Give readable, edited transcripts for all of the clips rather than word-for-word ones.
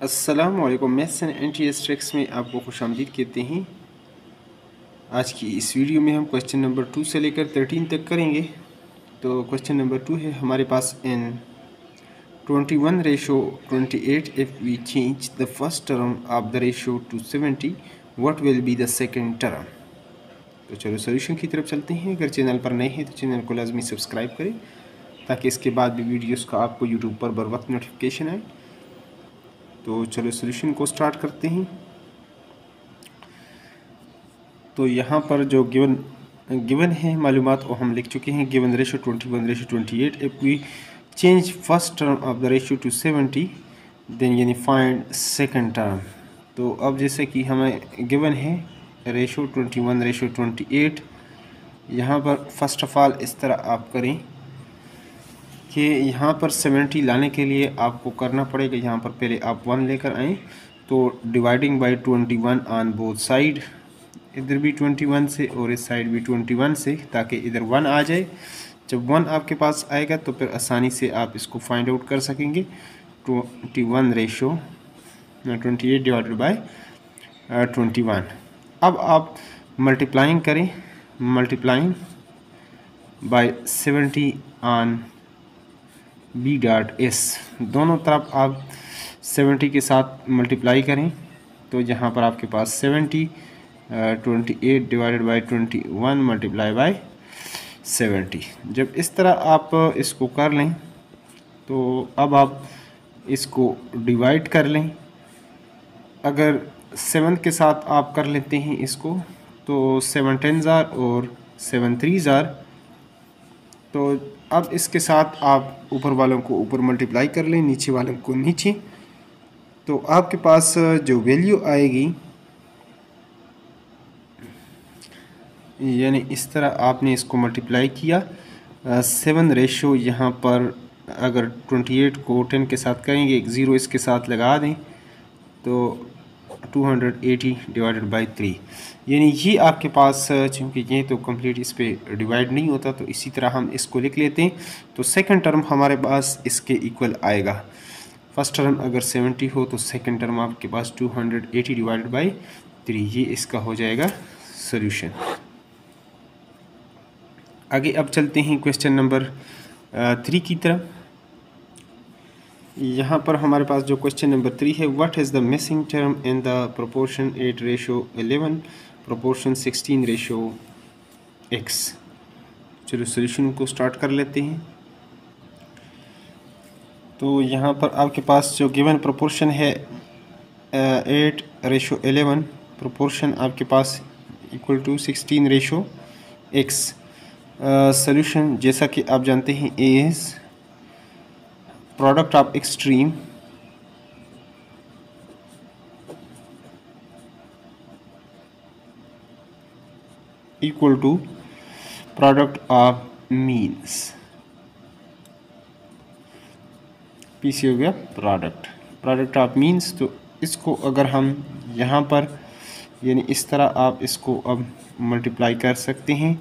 अस्सलामुअलैकुम। Maths and NTS tricks में आपको खुशामदीद कहते हैं। आज की इस वीडियो में हम क्वेश्चन नंबर 2 से लेकर 13 तक करेंगे। तो क्वेश्चन नंबर 2 है हमारे पास in 21:28 if we change the first term of the ratio to 70 what will be the second term. तो चलो सोल्यूशन की तरफ चलते हैं। अगर चैनल पर नए हैं तो चैनल को लाजमी सब्सक्राइब करें ताकि इसके बाद भी वीडियोज़ का आपको यूट्यूब पर बर वक्त नोटिफिकेशन आए। तो चलो सोल्यूशन को स्टार्ट करते हैं। तो यहाँ पर जो गिवन है मालूमात वो हम लिख चुके हैं। Given ratio 21:28 if we change first term of the ratio to 70 then यानी फाइंड सेकंड टर्म। तो अब जैसे कि हमें गिवन है रेशो 21:28, यहाँ पर फर्स्ट ऑफ ऑल इस तरह आप करें कि यहाँ पर 70 लाने के लिए आपको करना पड़ेगा, यहाँ पर पहले आप 1 लेकर आएँ तो dividing by 21 on both side, इधर भी 21 से और इस साइड भी 21 से, ताकि इधर 1 आ जाए। जब 1 आपके पास आएगा तो फिर आसानी से आप इसको फाइंड आउट कर सकेंगे। 28 डिवाइडेड बाय 21। अब आप मल्टीप्लाइंग करें, multiplying by 70 on B dot S, दोनों तरफ आप 70 के साथ मल्टीप्लाई करें तो यहाँ पर आपके पास 28 डिवाइडेड बाई 21 मल्टीप्लाई बाई 70। जब इस तरह आप इसको कर लें तो अब आप इसको डिवाइड कर लें। अगर 7 के साथ आप कर लेते हैं इसको तो 7 10s और 7 3s। तो अब इसके साथ आप ऊपर वालों को ऊपर मल्टीप्लाई कर लें, नीचे वालों को नीचे, तो आपके पास जो वैल्यू आएगी यानी इस तरह आपने इसको मल्टीप्लाई किया 7 रेशो, यहाँ पर अगर 28 को 10 के साथ करेंगे, एक ज़ीरो इसके साथ लगा दें तो 280 डिवाइडेड बाई 3, यानी ये आपके पास, चूँकि ये तो कंप्लीट इस पर डिवाइड नहीं होता तो इसी तरह हम इसको लिख लेते हैं। तो सेकंड टर्म हमारे पास इसके इक्वल आएगा। फर्स्ट टर्म अगर 70 हो तो सेकंड टर्म आपके पास 280 डिवाइडेड बाई 3, ये इसका हो जाएगा सॉल्यूशन। आगे अब चलते हैं क्वेश्चन नंबर 3 की तरफ। यहाँ पर हमारे पास जो क्वेश्चन नंबर 3 है, what is the missing term in the proportion 8:11 proportion 16:x। चलो सोल्यूशन को स्टार्ट कर लेते हैं। तो यहाँ पर आपके पास जो गिवन प्रोपोर्शन है 8:11, प्रोपोर्शन आपके पास इक्वल टू 16:x। सोल्यूशन जैसा कि आप जानते हैं is product of extreme equal to product of means. P से हो गया प्रोडक्ट ऑफ मीन्स। तो इसको अगर हम यहाँ पर यानी इस तरह आप इसको अब मल्टीप्लाई कर सकते हैं,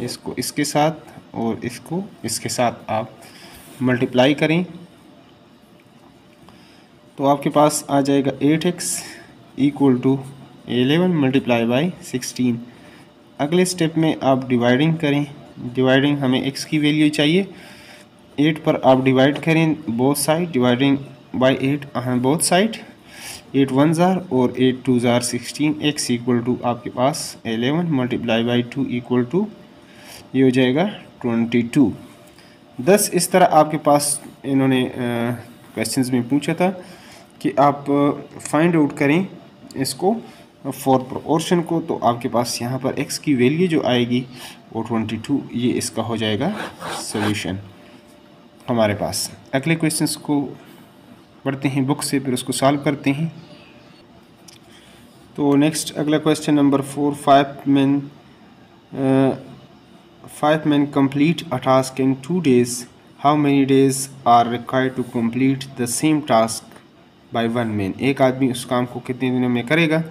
इसको इसके साथ और इसको इसके साथ आप मल्टीप्लाई करें तो आपके पास आ जाएगा 8x equal to 11 multiply by 16। अगले स्टेप में आप डिवाइडिंग करें, डिवाइडिंग हमें x की वैल्यू चाहिए, 8 पर आप डिवाइड करें both side, dividing by 8 both side, 8 1s और 8 2s 16, x इक्वल टू आपके पास 11 मल्टीप्लाई बाई 2 इक्वल टू ये हो जाएगा 22। दस इस तरह आपके पास इन्होंने क्वेश्चंस में पूछा था कि आप फाइंड आउट करें इसको फॉर प्रोपोर्शन को। तो आपके पास यहाँ पर x की वैल्यू जो आएगी वो 22, ये इसका हो जाएगा सॉल्यूशन हमारे पास। अगले क्वेश्चंस को पढ़ते हैं बुक से, फिर उसको सॉल्व करते हैं। तो नेक्स्ट अगला question number 4, 5 men complete a task in 2 days. How many days are required to complete the same task by 1 man? एक आदमी उस काम को कितने दिनों में करेगा।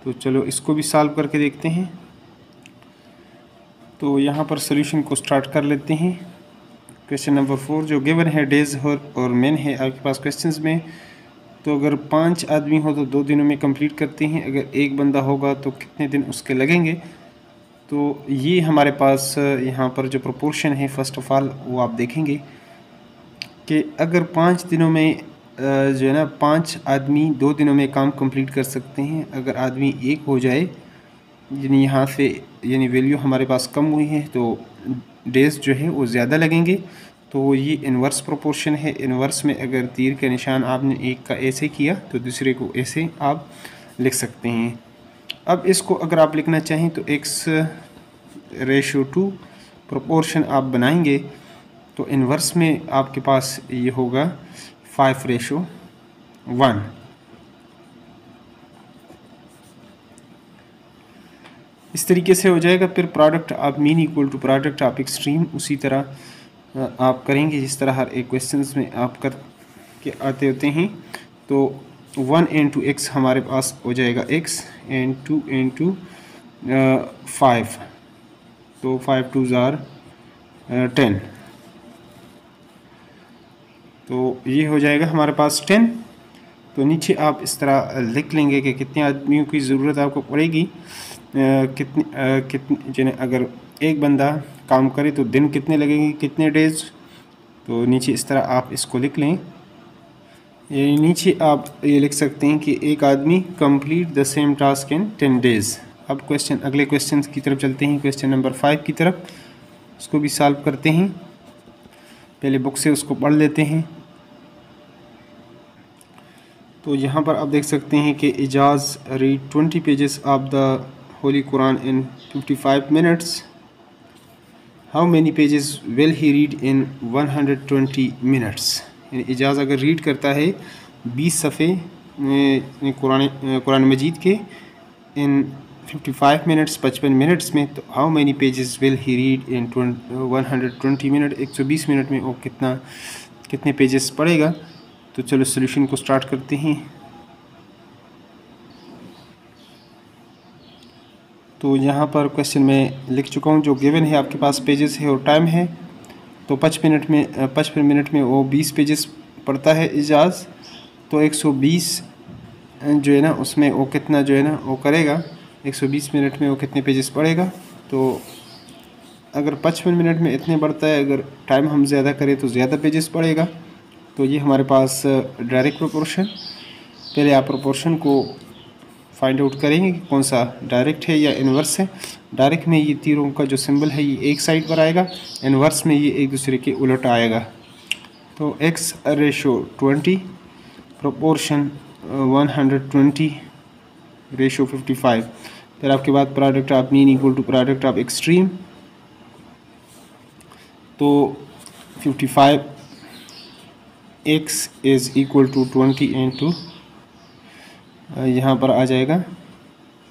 तो चलो इसको भी सॉल्व करके देखते हैं। तो यहाँ पर सॉल्यूशन को स्टार्ट कर लेते हैं। क्वेश्चन नंबर 4 जो गिवन है डेज और मेन है आपके पास क्वेश्चंस में, तो अगर 5 आदमी हो तो 2 दिनों में कंप्लीट करते हैं, अगर एक बंदा होगा तो कितने दिन उसके लगेंगे। तो ये हमारे पास यहाँ पर जो प्रोपोर्शन है फ़र्स्ट ऑफ़ ऑल वो आप देखेंगे कि अगर 5 दिनों में जो है ना 5 आदमी 2 दिनों में काम कंप्लीट कर सकते हैं, अगर आदमी एक हो जाए यानी यहाँ से यानी वैल्यू हमारे पास कम हुई है तो डेज़ जो है वो ज़्यादा लगेंगे। तो ये इन्वर्स प्रोपोर्शन है। इन्वर्स में अगर तीर का निशान आपने एक का ऐसे किया तो दूसरे को ऐसे आप लिख सकते हैं। अब इसको अगर आप लिखना चाहें तो x/2 प्रोपोर्शन आप बनाएंगे तो इन्वर्स में आपके पास ये होगा 5/1। इस तरीके से हो जाएगा। फिर प्रोडक्ट आप मीन इक्वल टू प्रोडक्ट आप एक्सट्रीम उसी तरह आप करेंगे जिस तरह हर एक क्वेश्चंस में आप कर के आते होते हैं। तो 1 into x हमारे पास हो जाएगा x and 2 into 5, तो 5 2s are 10, तो ये हो जाएगा हमारे पास 10। तो नीचे आप इस तरह लिख लेंगे कि कितने आदमियों की ज़रूरत आपको पड़ेगी, कितने जिन्हें अगर एक बंदा काम करे तो दिन कितने लगेंगे, कितने डेज़। तो नीचे इस तरह आप इसको लिख लें। ये नीचे आप ये लिख सकते हैं कि एक आदमी complete the same task in 10 days. अब अगले क्वेश्चन की तरफ चलते हैं, क्वेश्चन नंबर 5 की तरफ। उसको भी सॉल्व करते हैं। पहले बुक से उसको पढ़ लेते हैं। तो यहाँ पर आप देख सकते हैं कि Ejaz read 20 pages of the Holi Quran in 55 minutes. How many pages will he read in 120 minutes. यानी इजाज़ अगर रीड करता है 20 सफ़े कुरान मजीद के इन 55 मिनट्स 55 मिनट्स में, तो how many pages will he read in 120 minute, 120 minute में वो कितने पेजेस पढ़ेगा। तो चलो सॉल्यूशन को स्टार्ट करते हैं। तो यहाँ पर क्वेश्चन में लिख चुका हूँ, जो गिवन है आपके पास पेजेस है और टाइम है। तो 55 मिनट में वो 20 पेजेस पढ़ता है इजाज़। तो 120 जो है ना उसमें वो कितना जो है ना वो करेगा, 120 मिनट में वो कितने पेजेस पढ़ेगा। तो अगर 55 मिनट में इतने बढ़ता है, अगर टाइम हम ज़्यादा करें तो ज़्यादा पेजेस पढ़ेगा। तो ये हमारे पास डायरेक्ट प्रोपोर्शन। पहले आप प्रोपोर्शन को फाइंड आउट करेंगे कि कौन सा डायरेक्ट है या इन्वर्स है। डायरेक्ट में ये तीरों का जो सिंबल है ये एक साइड पर आएगा, इन्वर्स में ये एक दूसरे के उलट आएगा। तो x/20 प्रोपोर्शन 120/55। फिर आपके बाद product of mean equal to product of extreme. तो 55x is equal to 20 into यहाँ पर आ जाएगा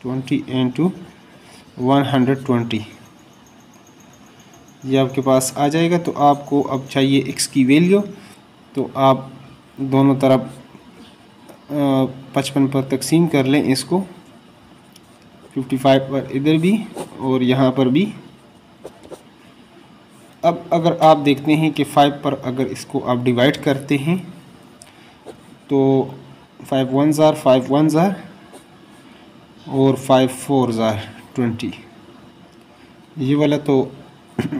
20 into 120, ये आपके पास आ जाएगा। तो आपको अब चाहिए x की वैल्यू। तो आप दोनों तरफ 55 पर तकसीम कर लें इसको, 55 पर इधर भी और यहाँ पर भी। अब अगर आप देखते हैं कि 5 पर अगर इसको आप डिवाइड करते हैं तो 5 1s are 5 1s are और 5 4s are 20। ये वाला तो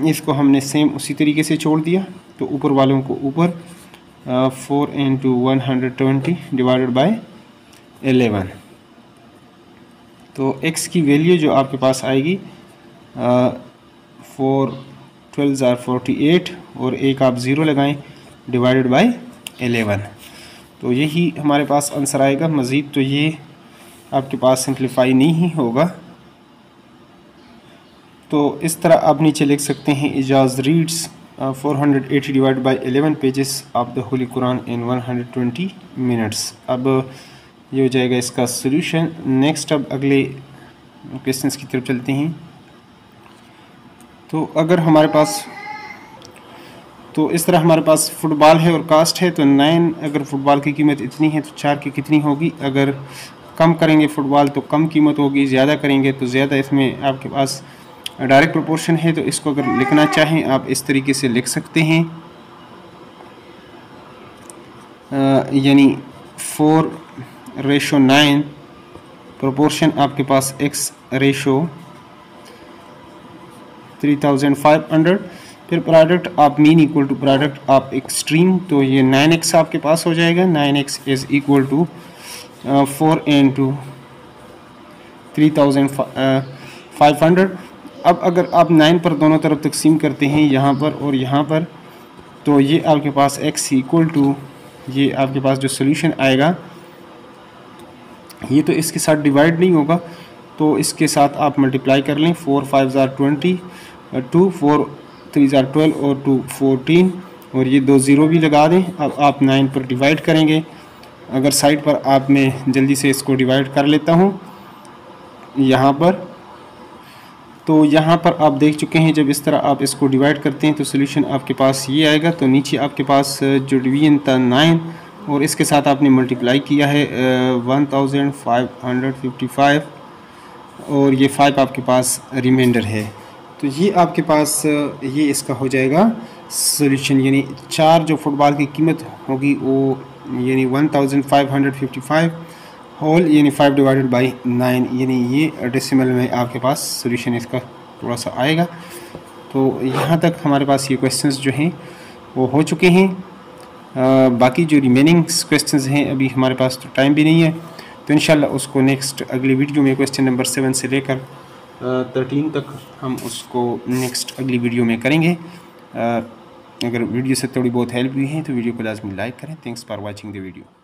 इसको हमने सेम उसी तरीके से छोड़ दिया। तो ऊपर वालों को ऊपर 4 into 120 डिवाइडेड बाय 11। तो x की वैल्यू जो आपके पास आएगी 4 12s are 48 और एक आप ज़ीरो लगाएं डिवाइडेड बाय 11। तो यही हमारे पास आंसर आएगा। मज़ीद तो ये आपके पास सिंप्लीफाई नहीं होगा। तो इस तरह आप नीचे लिख सकते हैं, Ejaz reads 480 divide by 11 pages of the Holi Quran in 120 minutes. अब ये हो जाएगा इसका सॉल्यूशन। नेक्स्ट अब अगले क्वेश्चंस की तरफ चलते हैं। तो अगर हमारे पास तो इस तरह हमारे पास फ़ुटबॉल है और कास्ट है। तो 9 अगर फ़ुटबॉल की कीमत इतनी है तो 4 की कितनी होगी। अगर कम करेंगे फ़ुटबॉल तो कम कीमत होगी, ज़्यादा करेंगे तो ज़्यादा। इसमें आपके पास डायरेक्ट प्रोपोर्शन है। तो इसको अगर लिखना चाहें आप इस तरीके से लिख सकते हैं, यानी 4:9 प्रोपोर्शन आपके पास x रेशो 3500, फिर प्रोडक्ट आप मीन इक्वल टू प्रोडक्ट आप एक्सट्रीम, तो ये 9x आपके पास हो जाएगा। 9x is equal to 4 into 3500। अब अगर आप 9 पर दोनों तरफ तकसीम करते हैं यहाँ पर और यहाँ पर, तो ये आपके पास x इक्वल टू, ये आपके पास जो सोल्यूशन आएगा ये तो इसके साथ डिवाइड नहीं होगा, तो इसके साथ आप मल्टीप्लाई कर लें। 4 5 ज़ार 20, 2 4 3 ज़ार 12 और 2 14, और ये 2 ज़ीरो भी लगा दें। अब आप 9 पर डिवाइड करेंगे। अगर साइड पर आप मैं जल्दी से इसको डिवाइड कर लेता हूँ यहाँ पर, तो यहाँ पर आप देख चुके हैं जब इस तरह आप इसको डिवाइड करते हैं तो सोल्यूशन आपके पास ये आएगा। तो नीचे आपके पास जो डिवीजन था 9 और इसके साथ आपने मल्टीप्लाई किया है 1555 और ये 5 आपके पास रिमाइंडर है। तो ये आपके पास ये इसका हो जाएगा सोल्यूशन, यानी 4 जो फुटबॉल की कीमत होगी वो यानी 1555 होल यानी 5 डिवाइडेड बाई 9, यानी ये डेसिमल में आपके पास सोल्यूशन इसका थोड़ा सा आएगा। तो यहाँ तक हमारे पास ये क्वेश्चंस जो हैं वो हो चुके हैं। बाकी जो रिमेनिंग क्वेश्चंस हैं अभी हमारे पास तो टाइम भी नहीं है, तो इंशाल्लाह उसको नेक्स्ट अगली वीडियो में क्वेश्चन नंबर 7 से लेकर 13 तक हम उसको नेक्स्ट अगली वीडियो में करेंगे। अगर वीडियो से थोड़ी बहुत हेल्प हुई है तो वीडियो को लाजमी लाइक करें। Thanks for watching the video.